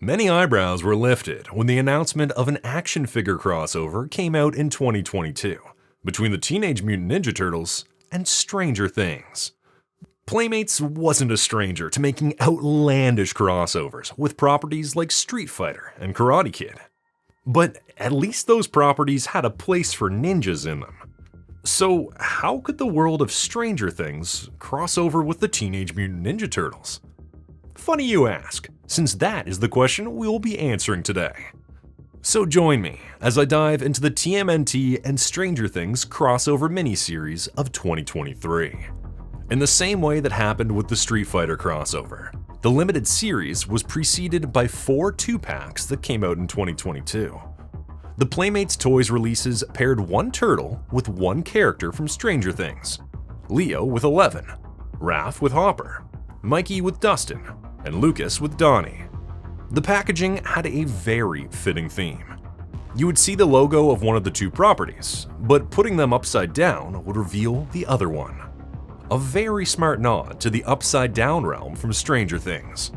Many eyebrows were lifted when the announcement of an action figure crossover came out in 2022 between the Teenage Mutant Ninja Turtles and Stranger Things. Playmates wasn't a stranger to making outlandish crossovers with properties like Street Fighter and Karate Kid. But at least those properties had a place for ninjas in them. So how could the world of Stranger Things cross over with the Teenage Mutant Ninja Turtles? Funny you ask, since that is the question we will be answering today. So join me as I dive into the TMNT and Stranger Things crossover miniseries of 2023. In the same way that happened with the Street Fighter crossover, the limited series was preceded by 4 2-packs that came out in 2022. The Playmates Toys releases paired one turtle with one character from Stranger Things, Leo with Eleven, Raph with Hopper, Mikey with Dustin, and Lucas with Donnie. The packaging had a very fitting theme. You would see the logo of one of the two properties, but putting them upside down would reveal the other one. A very smart nod to the upside down realm from Stranger Things.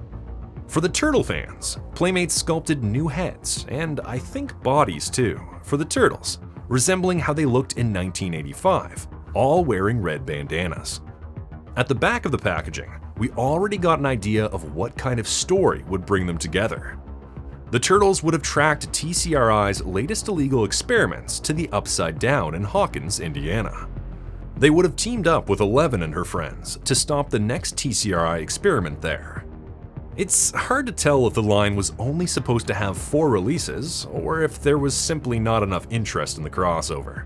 For the Turtle fans, Playmates sculpted new heads, and I think bodies too, for the Turtles, resembling how they looked in 1985, all wearing red bandanas. At the back of the packaging, we already got an idea of what kind of story would bring them together. The Turtles would have tracked TCRI's latest illegal experiments to the Upside Down in Hawkins, Indiana. They would have teamed up with Eleven and her friends to stop the next TCRI experiment there. It's hard to tell if the line was only supposed to have 4 releases, or if there was simply not enough interest in the crossover.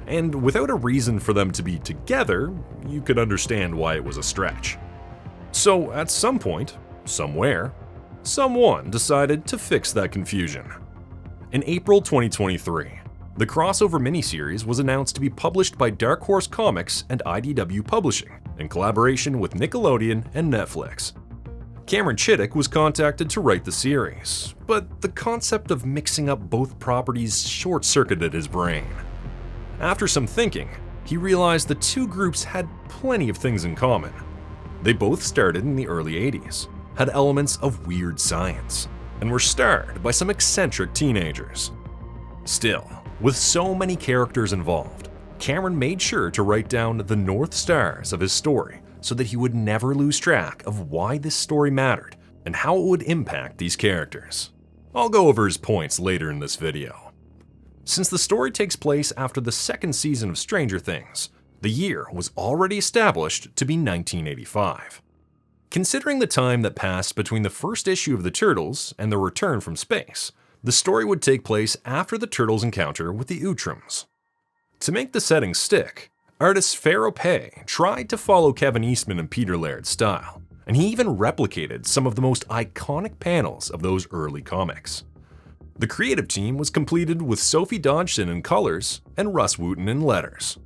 And without a reason for them to be together, you could understand why it was a stretch. So at some point, somewhere, someone decided to fix that confusion. In April 2023, the crossover miniseries was announced to be published by Dark Horse Comics and IDW Publishing in collaboration with Nickelodeon and Netflix. Cameron Chittick was contacted to write the series, but the concept of mixing up both properties short-circuited his brain. After some thinking, he realized the two groups had plenty of things in common. They both started in the early 80s, had elements of weird science, and were starred by some eccentric teenagers. Still, with so many characters involved, Cameron made sure to write down the North Stars of his story so that he would never lose track of why this story mattered and how it would impact these characters. I'll go over his points later in this video. Since the story takes place after the second season of Stranger Things, the year was already established to be 1985. Considering the time that passed between the first issue of the Turtles and their return from space, the story would take place after the Turtles' encounter with the Utroms. To make the setting stick, artist Pharaoh Pei tried to follow Kevin Eastman and Peter Laird's style, and he even replicated some of the most iconic panels of those early comics. The creative team was completed with Sophie Dodgson in colors and Russ Wooten in letters.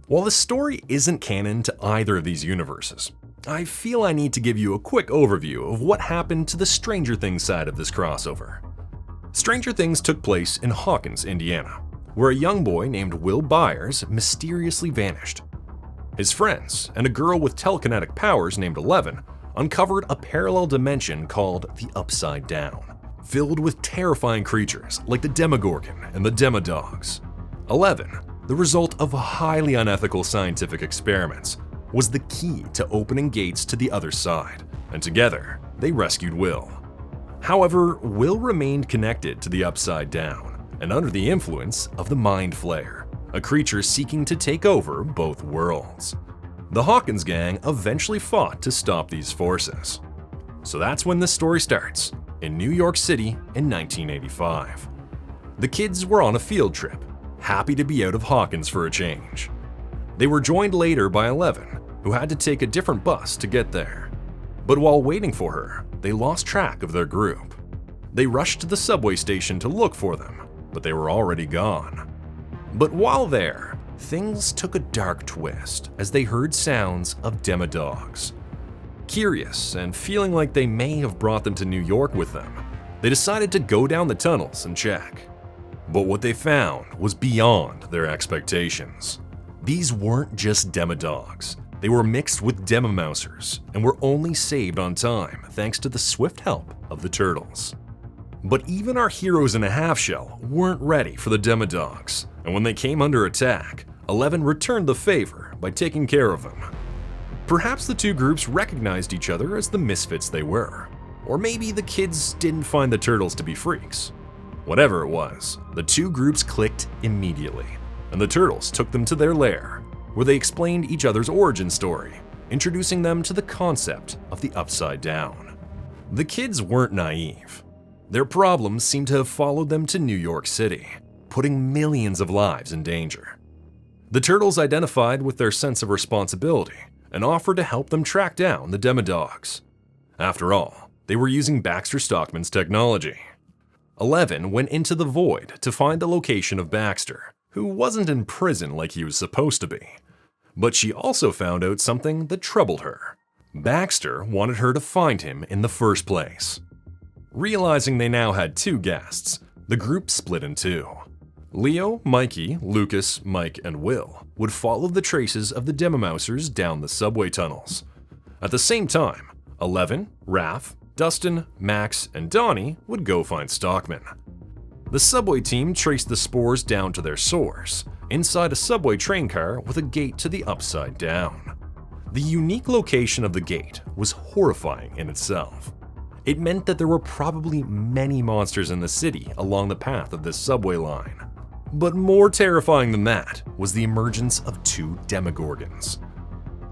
While the story isn't canon to either of these universes, I feel I need to give you a quick overview of what happened to the Stranger Things side of this crossover. Stranger Things took place in Hawkins, Indiana, where a young boy named Will Byers mysteriously vanished. His friends and a girl with telekinetic powers named Eleven uncovered a parallel dimension called the Upside Down, filled with terrifying creatures like the Demogorgon and the Demodogs. Eleven, the result of highly unethical scientific experiments, was the key to opening gates to the other side, and together they rescued Will. However, Will remained connected to the Upside Down and under the influence of the Mind Flayer, a creature seeking to take over both worlds. The Hawkins gang eventually fought to stop these forces. So that's when the story starts, in New York City in 1985. The kids were on a field trip, happy to be out of Hawkins for a change. They were joined later by Eleven, who had to take a different bus to get there. But while waiting for her, they lost track of their group. They rushed to the subway station to look for them, but they were already gone. But while there, things took a dark twist as they heard sounds of Demodogs. Curious and feeling like they may have brought them to New York with them, they decided to go down the tunnels and check. But what they found was beyond their expectations. These weren't just Demodogs. they were mixed with Demomousers and were only saved on time thanks to the swift help of the turtles. But even our heroes in a half-shell weren't ready for the Demodogs, and when they came under attack, 11 returned the favor by taking care of them. Perhaps the two groups recognized each other as the misfits they were, or maybe the kids didn't find the turtles to be freaks. Whatever it was, the two groups clicked immediately, and the turtles took them to their lair, where they explained each other's origin story, introducing them to the concept of the Upside Down. The kids weren't naive. Their problems seemed to have followed them to New York City, putting millions of lives in danger. The turtles identified with their sense of responsibility and offered to help them track down the Demodogs. After all, they were using Baxter Stockman's technology. 11 went into the void to find the location of Baxter, who wasn't in prison like he was supposed to be. But she also found out something that troubled her. Baxter wanted her to find him in the first place. Realizing they now had two guests, the group split in two. Leo, Mikey, Lucas, Mike, and Will would follow the traces of the Demomousers down the subway tunnels. At the same time, 11, Raph, Dustin, Max, and Donnie would go find Stockman. The subway team traced the spores down to their source, inside a subway train car with a gate to the Upside Down. The unique location of the gate was horrifying in itself. It meant that there were probably many monsters in the city along the path of this subway line. But more terrifying than that was the emergence of two Demogorgons.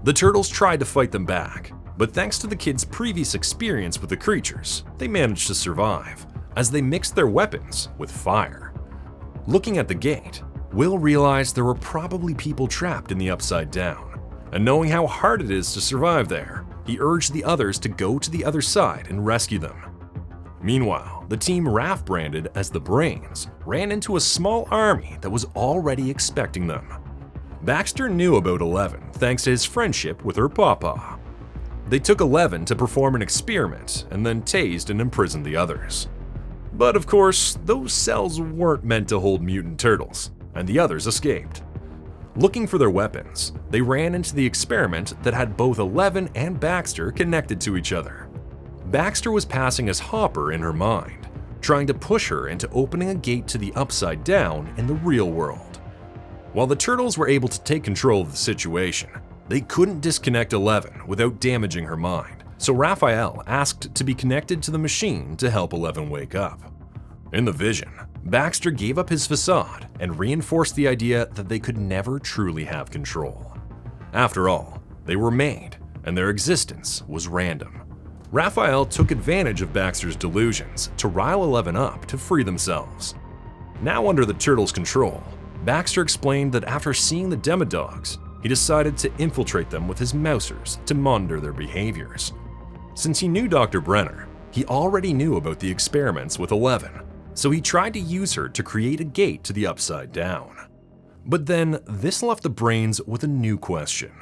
The turtles tried to fight them back, but thanks to the kids' previous experience with the creatures, they managed to survive, as they mixed their weapons with fire. Looking at the gate, Will realized there were probably people trapped in the Upside Down, and knowing how hard it is to survive there, he urged the others to go to the other side and rescue them. Meanwhile, the team Raph branded as the Brains ran into a small army that was already expecting them. Baxter knew about 11 thanks to his friendship with her papa. They took 11 to perform an experiment and then tased and imprisoned the others. But of course, those cells weren't meant to hold mutant turtles, and the others escaped. Looking for their weapons, they ran into the experiment that had both 11 and Baxter connected to each other. Baxter was passing as Hopper in her mind, trying to push her into opening a gate to the Upside Down in the real world. While the turtles were able to take control of the situation, they couldn't disconnect 11 without damaging her mind, so Raphael asked to be connected to the machine to help 11 wake up. In the vision, Baxter gave up his facade and reinforced the idea that they could never truly have control. After all, they were made, and their existence was random. Raphael took advantage of Baxter's delusions to rile 11 up to free themselves. Now under the turtles' control, Baxter explained that after seeing the Demodogs, he decided to infiltrate them with his mousers to monitor their behaviors. Since he knew Dr. Brenner, he already knew about the experiments with 11, so he tried to use her to create a gate to the Upside Down. But then, this left the Brains with a new question.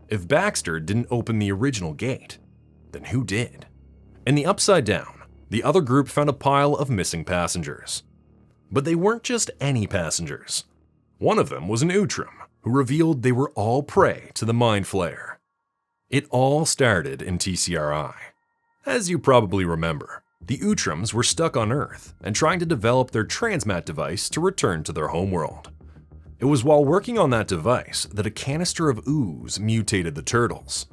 If Baxter didn't open the original gate, then who did? In the Upside Down, the other group found a pile of missing passengers. But they weren't just any passengers. One of them was an Utrum, who revealed they were all prey to the Mind Flayer. It all started in TCRI. As you probably remember, the Utrums were stuck on Earth and trying to develop their transmat device to return to their homeworld. It was while working on that device that a canister of ooze mutated the turtles.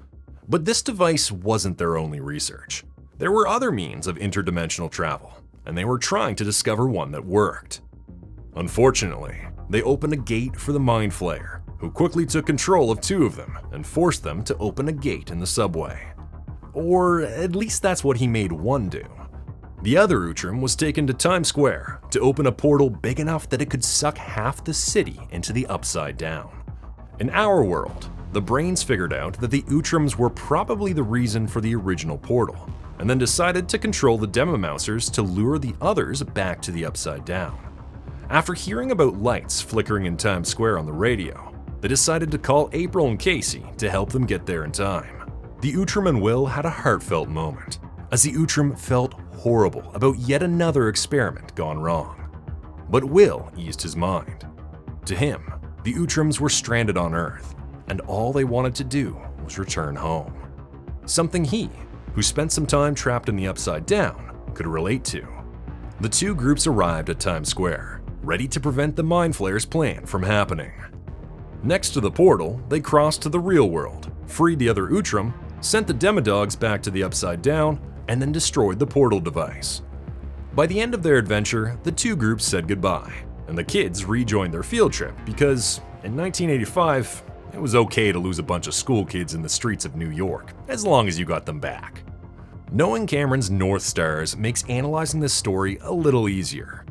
But this device wasn't their only research. There were other means of interdimensional travel, and they were trying to discover one that worked. Unfortunately, they opened a gate for the Mind Flayer, who quickly took control of two of them and forced them to open a gate in the subway. Or at least that's what he made one do. The other Utrum was taken to Times Square to open a portal big enough that it could suck half the city into the Upside Down. In our world, the Brains figured out that the Utrums were probably the reason for the original portal, and then decided to control the Demomousers to lure the others back to the Upside Down. After hearing about lights flickering in Times Square on the radio, they decided to call April and Casey to help them get there in time. The Utrum and Will had a heartfelt moment, as the Utrum felt horrible about yet another experiment gone wrong. But Will eased his mind. To him, the Utrums were stranded on Earth, and all they wanted to do heroes return home. Something he, who spent some time trapped in the Upside Down, could relate to. The two groups arrived at Times Square, ready to prevent the Mind Flayer's plan from happening. Next to the portal, they crossed to the real world, freed the other Outram, sent the Demodogs back to the Upside Down, and then destroyed the portal device. By the end of their adventure, the two groups said goodbye, and the kids rejoined their field trip because, in 1985, it was okay to lose a bunch of school kids in the streets of New York, as long as you got them back. Knowing Cameron's North Stars makes analyzing this story a little easier.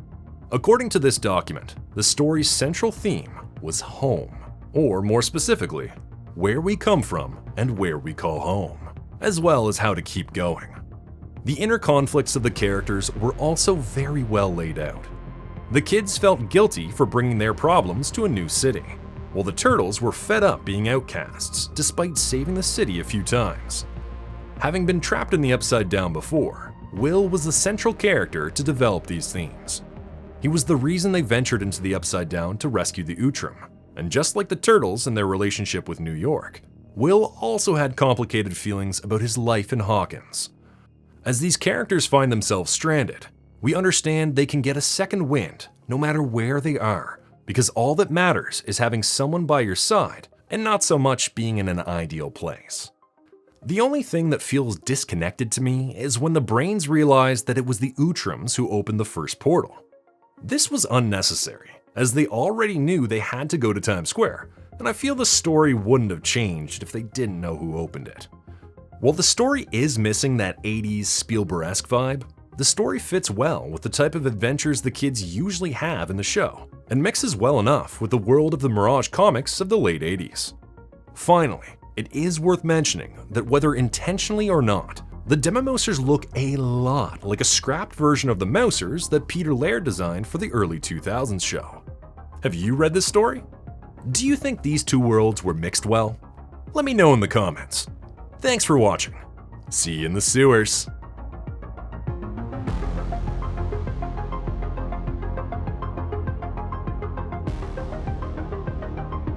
According to this document, the story's central theme was home, or more specifically, where we come from and where we call home, as well as how to keep going. The inner conflicts of the characters were also very well laid out. The kids felt guilty for bringing their problems to a new city, while the turtles were fed up being outcasts despite saving the city a few times. Having been trapped in the Upside Down before, Will was the central character to develop these themes. He was the reason they ventured into the Upside Down to rescue the Outram, and just like the turtles and their relationship with New York, Will also had complicated feelings about his life in Hawkins. As these characters find themselves stranded, we understand they can get a second wind no matter where they are, because all that matters is having someone by your side and not so much being in an ideal place. The only thing that feels disconnected to me is when the brains realize that it was the Outrams who opened the first portal. This was unnecessary, as they already knew they had to go to Times Square, and I feel the story wouldn't have changed if they didn't know who opened it. While the story is missing that 80s Spielberg-esque vibe, the story fits well with the type of adventures the kids usually have in the show, and mixes well enough with the world of the Mirage comics of the late 80s. Finally, it is worth mentioning that whether intentionally or not, the Demomousers look a lot like a scrapped version of the Mousers that Peter Laird designed for the early 2000s show. Have you read this story? Do you think these two worlds were mixed well? Let me know in the comments. Thanks for watching. See you in the sewers.